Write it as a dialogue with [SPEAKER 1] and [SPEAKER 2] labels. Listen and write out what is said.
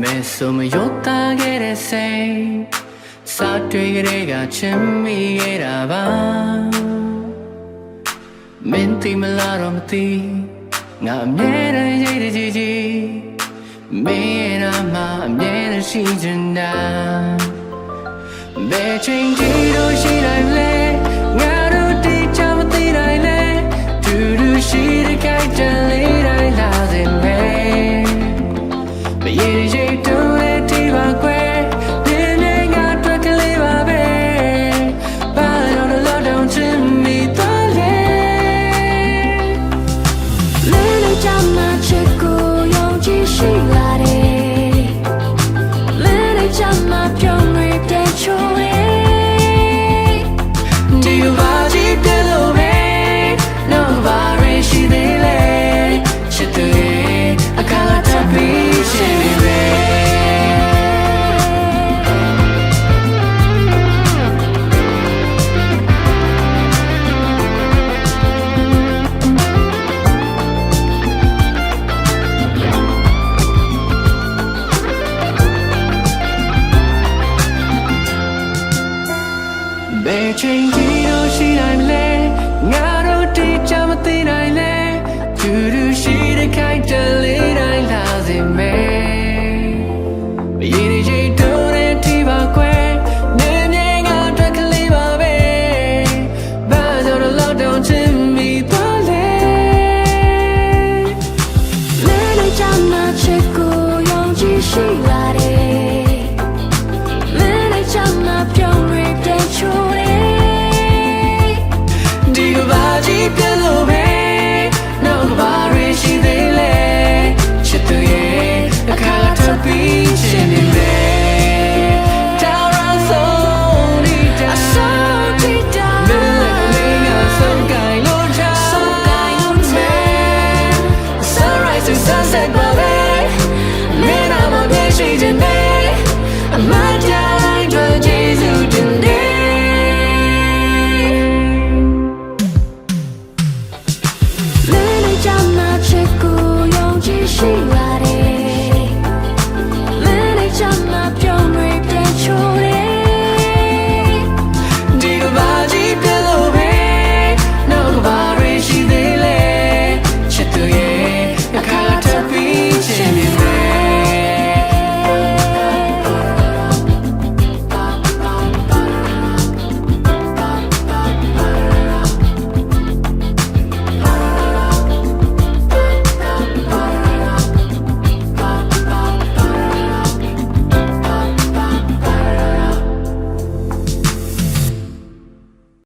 [SPEAKER 1] မဲဆိုမရောတာခဲ့တဲ့စိတ်စာတွေ့ကြတဲ့ကချင်မိခဲ့တာပါမင်းသိမလားတော့မသိငါအမြဲတမ်းရိတ်တကြီးကြီးမင်းရဲ့နာမအမြဲတမ်းရှိချင်တာဘယ်ချိန်ဒီလိုရှိနိုင်လဲငါတို့တိကျမသိနိုင်လဲတူတူရှိတဲ့ကြိုက်တဲ့လေးတိုင်းလာစေမယ်မရေရေတူတဲ့ဒီပါကွယ်ဒီနေ့ငါတွေ့ကလေးပါပဲဘာလို့လို့တော့ချင်မိတော့လဲလေးလေးချမ်းမချစ်ကိုယုံကြည်ရှိလာတယ်လေးလေးချမ်းမပြောင်းရတဲ့ချိုးဒီဘာကြီးတယ်လို့ပဲတော့ဘာရရှိသေးလဲချစ်တယ်အခါတပ်ပြီးရှိတယ်ဘယ်ချိန်ဒီလိုရှိနိုင်မလဲငါတို့တိကျမသိနိုင်လဲတူတူရှိတဲ့ခိုင်တလေးတိုင်းလာစေမယ်